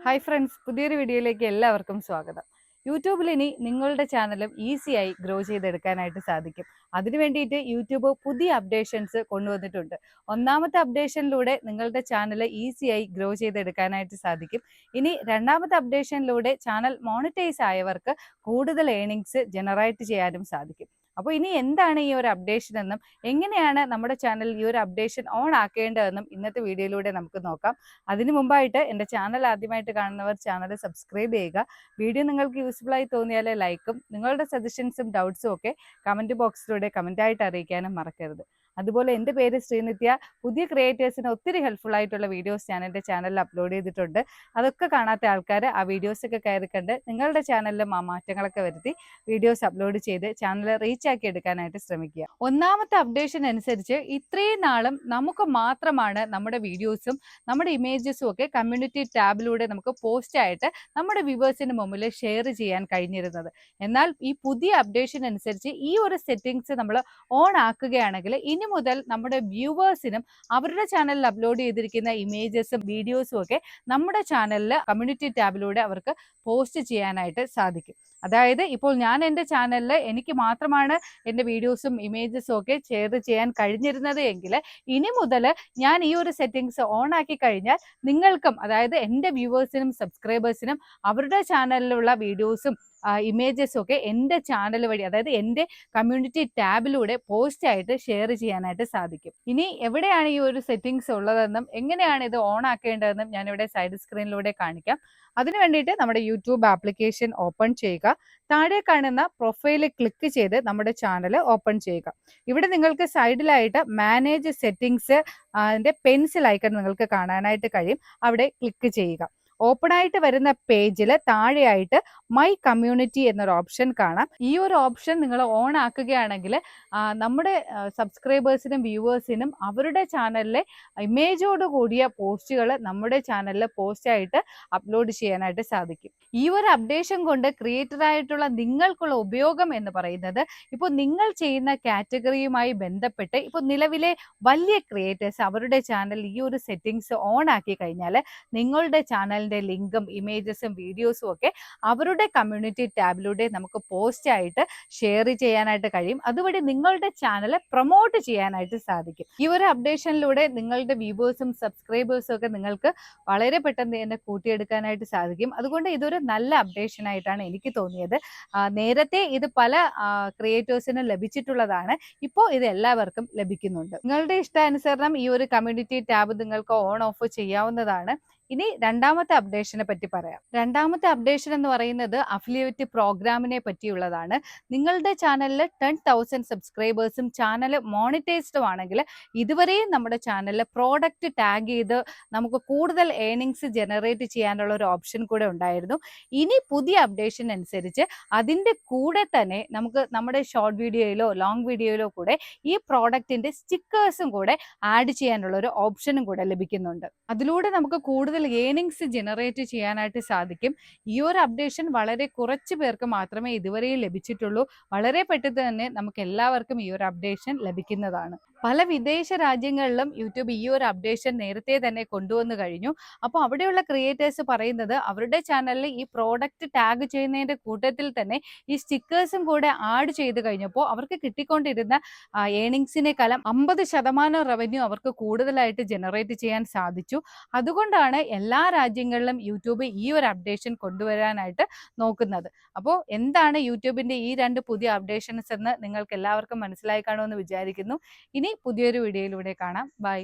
Hi friends, പുതിയൊരു വീഡിയോയിലേക്ക് എല്ലാവർക്കും സ്വാഗതം. യൂട്യൂബിൽ ഇനി നിങ്ങളുടെ ചാനലും ഈസിയായി ഗ്രോ ചെയ്തെടുക്കാനായിട്ട് സാധിക്കും. അതിനു വേണ്ടിയിട്ട് യൂട്യൂബ് പുതിയ അപ്ഡേഷൻസ് കൊണ്ടുവന്നിട്ടുണ്ട്. ഒന്നാമത്തെ അപ്ഡേഷനിലൂടെ നിങ്ങളുടെ ചാനൽ ഈസിയായി ഗ്രോ ചെയ്തെടുക്കാനായിട്ട് സാധിക്കും. ഇനി രണ്ടാമത്തെ അപ്ഡേഷനിലൂടെ ചാനൽ മോണിറ്റൈസ് ആയവർക്ക് കൂടുതൽ ഏണിങ്സ് ജനറേറ്റ് ചെയ്യാനും സാധിക്കും. അപ്പോൾ ഇനി എന്താണ് ഈ ഒരു അപ്ഡേഷൻ എന്നും എങ്ങനെയാണ് നമ്മുടെ ചാനൽ ഈ ഒരു അപ്ഡേഷൻ ഓൺ ആക്കേണ്ടതെന്നും ഇന്നത്തെ വീഡിയോയിലൂടെ നമുക്ക് നോക്കാം. അതിനു മുമ്പായിട്ട് എൻ്റെ ചാനൽ ആദ്യമായിട്ട് കാണുന്നവർ ചാനൽ സബ്സ്ക്രൈബ് ചെയ്യുക. വീഡിയോ നിങ്ങൾക്ക് യൂസ്ഫുൾ ആയി തോന്നിയാൽ ലൈക്കും നിങ്ങളുടെ സജഷൻസും ഡൗട്ട്സും ഒക്കെ കമൻറ്റ് ബോക്സിലൂടെ കമൻറ്റായിട്ട് അറിയിക്കാനും മറക്കരുത്. അതുപോലെ എൻ്റെ പേര് ശ്രീനിത്യ. പുതിയ ക്രിയേറ്റേഴ്സിന് ഒത്തിരി ഹെൽപ്ഫുൾ ആയിട്ടുള്ള വീഡിയോസ് ഞാൻ എൻ്റെ ചാനലിൽ അപ്ലോഡ് ചെയ്തിട്ടുണ്ട്. അതൊക്കെ കാണാത്ത ആൾക്കാർ ആ വീഡിയോസൊക്കെ കയറി കണ്ട് നിങ്ങളുടെ ചാനലിൽ മാറ്റങ്ങളൊക്കെ വരുത്തി വീഡിയോസ് അപ്ലോഡ് ചെയ്ത് ചാനൽ റീച്ച് ആക്കി എടുക്കാനായിട്ട് ശ്രമിക്കുക. ഒന്നാമത്തെ അപ്ഡേഷൻ അനുസരിച്ച് ഇത്രയും നാളും നമുക്ക് മാത്രമാണ് നമ്മുടെ വീഡിയോസും നമ്മുടെ ഇമേജസും ഒക്കെ കമ്മ്യൂണിറ്റി ടാബിലൂടെ നമുക്ക് പോസ്റ്റ് ആയിട്ട് നമ്മുടെ വ്യൂവേഴ്സിന് മുമ്പിൽ ഷെയർ ചെയ്യാൻ കഴിഞ്ഞിരുന്നത്. എന്നാൽ ഈ പുതിയ അപ്ഡേഷൻ അനുസരിച്ച് ഈ ഒരു സെറ്റിംഗ്സ് നമ്മൾ ഓൺ ആക്കുകയാണെങ്കിൽ ഇനി മുതൽ നമ്മുടെ വ്യൂവേഴ്സിനും അവരുടെ ചാനലിൽ അപ്ലോഡ് ചെയ്തിരിക്കുന്ന ഇമേജസും വീഡിയോസും ഒക്കെ നമ്മുടെ ചാനലിൽ കമ്മ്യൂണിറ്റി ടാബിലൂടെ അവർക്ക് പോസ്റ്റ് ചെയ്യാനായിട്ട് സാധിക്കും. അതായത് ഇപ്പോൾ ഞാൻ എൻ്റെ ചാനലിൽ എനിക്ക് മാത്രമാണ് എൻ്റെ വീഡിയോസും ഇമേജസും ഒക്കെ ഷെയർ ചെയ്യാൻ കഴിഞ്ഞിരുന്നത് എങ്കിൽ ഇനി മുതൽ ഞാൻ ഈ ഒരു സെറ്റിംഗ്സ് ഓൺ ആക്കി കഴിഞ്ഞാൽ നിങ്ങൾക്കും, അതായത് എൻ്റെ വ്യൂവേഴ്സിനും സബ്സ്ക്രൈബേഴ്സിനും അവരുടെ ചാനലിലുള്ള വീഡിയോസും ഇമേജസും ഒക്കെ എൻ്റെ ചാനൽ വഴി, അതായത് എൻ്റെ കമ്മ്യൂണിറ്റി ടാബിലൂടെ പോസ്റ്റ് ആയിട്ട് ഷെയർ ചെയ്യാനായിട്ട് സാധിക്കും. ഇനി എവിടെയാണ് ഈ ഒരു സെറ്റിംഗ്സ് ഉള്ളതെന്നും എങ്ങനെയാണ് ഇത് ഓൺ ആക്കേണ്ടതെന്നും ഞാനിവിടെ സൈഡ് സ്ക്രീനിലൂടെ കാണിക്കാം. അതിനു വേണ്ടിയിട്ട് നമ്മുടെ യൂട്യൂബ് ആപ്ലിക്കേഷൻ ഓപ്പൺ ചെയ്യുക. താഴെ കാണുന്ന പ്രൊഫൈല് ക്ലിക്ക് ചെയ്ത് നമ്മുടെ ചാനൽ ഓപ്പൺ ചെയ്യുക. ഇവിടെ നിങ്ങൾക്ക് സൈഡിലായിട്ട് മാനേജ് സെറ്റിംഗ്സ് പെൻസിൽ ഐക്കൺ നിങ്ങൾക്ക് കാണാനായിട്ട് കഴിയും. അവിടെ ക്ലിക്ക് ചെയ്യുക. ഓപ്പൺ ആയിട്ട് വരുന്ന പേജിൽ താഴെയായിട്ട് മൈ കമ്മ്യൂണിറ്റി എന്നൊരു ഓപ്ഷൻ കാണാം. ഈ ഒരു ഓപ്ഷൻ നിങ്ങൾ ഓൺ ആക്കുകയാണെങ്കിൽ നമ്മുടെ സബ്സ്ക്രൈബേഴ്സിനും വ്യൂവേഴ്സിനും അവരുടെ ചാനലിലെ ഇമേജോട് കൂടിയ പോസ്റ്റുകൾ നമ്മുടെ ചാനലിൽ പോസ്റ്റ് ആയിട്ട് അപ്ലോഡ് ചെയ്യാനായിട്ട് സാധിക്കും. ഈ ഒരു അപ്ഡേഷൻ കൊണ്ട് ക്രിയേറ്റർ ആയിട്ടുള്ള നിങ്ങൾക്കുള്ള ഉപയോഗം എന്ന് പറയുന്നത്, ഇപ്പോൾ നിങ്ങൾ ചെയ്യുന്ന കാറ്റഗറിയുമായി ബന്ധപ്പെട്ട് ഇപ്പോൾ നിലവിലെ വലിയ ക്രിയേറ്റേഴ്സ് അവരുടെ ചാനൽ ഈ ഒരു സെറ്റിംഗ്സ് ഓൺ ആക്കി കഴിഞ്ഞാൽ നിങ്ങളുടെ ചാനലിന്റെ ലിങ്കും ഇമേജസും വീഡിയോസും ഒക്കെ അവരുടെ കമ്മ്യൂണിറ്റി ടാബിലൂടെ നമുക്ക് പോസ്റ്റ് ആയിട്ട് ഷെയർ ചെയ്യാനായിട്ട് കഴിയും. അതുവഴി നിങ്ങളുടെ ചാനൽ പ്രൊമോട്ട് ചെയ്യാനായിട്ട് സാധിക്കും. ഈ ഒരു അപ്ഡേഷനിലൂടെ നിങ്ങളുടെ വ്യൂവേഴ്സും സബ്സ്ക്രൈബേഴ്സും ഒക്കെ നിങ്ങൾക്ക് വളരെ പെട്ടെന്ന് തന്നെ കൂട്ടിയെടുക്കാനായിട്ട് സാധിക്കും. അതുകൊണ്ട് ഇതൊരു നല്ല അപ്ഡേഷൻ ആയിട്ടാണ് എനിക്ക് തോന്നിയത്. നേരത്തെ ഇത് പല ക്രിയേറ്റേഴ്സിനും ലഭിച്ചിട്ടുള്ളതാണ്. ഇപ്പോൾ ഇത് എല്ലാവർക്കും ലഭിക്കുന്നുണ്ട്. നിങ്ങളുടെ ഇഷ്ടാനുസരണം ഈ ഒരു കമ്മ്യൂണിറ്റി ടാബ് നിങ്ങൾക്ക് ഓൺ ഓഫ് ചെയ്യാവുന്നതാണ്. ഇനി രണ്ടാമത്തെ അപ്ഡേഷനെ പറ്റി പറയാം. രണ്ടാമത്തെ അപ്ഡേഷൻ എന്ന് പറയുന്നത് അഫിലിയേറ്റ് പ്രോഗ്രാമിനെ പറ്റിയുള്ളതാണ്. നിങ്ങളുടെ ചാനലിൽ 10,000 സബ്സ്ക്രൈബേഴ്സും ചാനൽ മോണിറ്റൈസ്ഡും ആണെങ്കിൽ ഇതുവരെയും നമ്മുടെ ചാനലിൽ പ്രോഡക്റ്റ് ടാഗ് ചെയ്ത് നമുക്ക് കൂടുതൽ ഏണിങ്സ് ജനറേറ്റ് ചെയ്യാനുള്ള ഒരു ഓപ്ഷൻ കൂടെ ഉണ്ടായിരുന്നു. ഇനി പുതിയ അപ്ഡേഷൻ അനുസരിച്ച് അതിൻ്റെ കൂടെ തന്നെ നമുക്ക് നമ്മുടെ ഷോർട്ട് വീഡിയോയിലോ ലോങ് വീഡിയോയിലോ കൂടെ ഈ പ്രോഡക്റ്റിന്റെ സ്റ്റിക്കേഴ്സും കൂടെ ആഡ് ചെയ്യാനുള്ള ഒരു ഓപ്ഷനും കൂടെ ലഭിക്കുന്നുണ്ട്. അതിലൂടെ നമുക്ക് കൂടുതൽ ഏണിങ്സ് ജനറേറ്റ് ചെയ്യാനായിട്ട് സാധിക്കും. ഈ ഒരു അപ്ഡേഷൻ വളരെ കുറച്ച് പേർക്ക് മാത്രമേ ഇതുവരെയും ലഭിച്ചിട്ടുള്ളൂ. വളരെ പെട്ടെന്ന് തന്നെ നമുക്ക് എല്ലാവർക്കും ഈ ഒരു അപ്ഡേഷൻ ലഭിക്കുന്നതാണ്. പല വിദേശ രാജ്യങ്ങളിലും യൂട്യൂബ് ഈ ഒരു അപ്ഡേഷൻ നേരത്തെ തന്നെ കൊണ്ടുവന്നു കഴിഞ്ഞു. അപ്പോൾ അവിടെയുള്ള ക്രിയേറ്റേഴ്സ് പറയുന്നത് അവരുടെ ചാനലിൽ ഈ പ്രോഡക്റ്റ് ടാഗ് ചെയ്യുന്നതിന്റെ കൂട്ടത്തിൽ തന്നെ ഈ സ്റ്റിക്കേഴ്സും കൂടെ ആഡ് ചെയ്ത് കഴിഞ്ഞപ്പോൾ അവർക്ക് കിട്ടിക്കൊണ്ടിരുന്ന ഏണിങ്സിനേക്കാളും 50% റവന്യൂ അവർക്ക് കൂടുതലായിട്ട് ജനറേറ്റ് ചെയ്യാൻ സാധിച്ചു. അതുകൊണ്ടാണ് എല്ലാ രാജ്യങ്ങളിലും യൂട്യൂബ് ഈ ഒരു അപ്ഡേഷൻ കൊണ്ടുവരാനായിട്ട് നോക്കുന്നത്. അപ്പോൾ എന്താണ് യൂട്യൂബിന്റെ ഈ രണ്ട് പുതിയ അപ്ഡേഷൻസ് എന്ന് നിങ്ങൾക്ക് എല്ലാവർക്കും മനസ്സിലായി കാണുമെന്ന് വിചാരിക്കുന്നു. ഇനി പുതിയൊരു വീഡിയോയിലൂടെ കാണാം. ബൈ.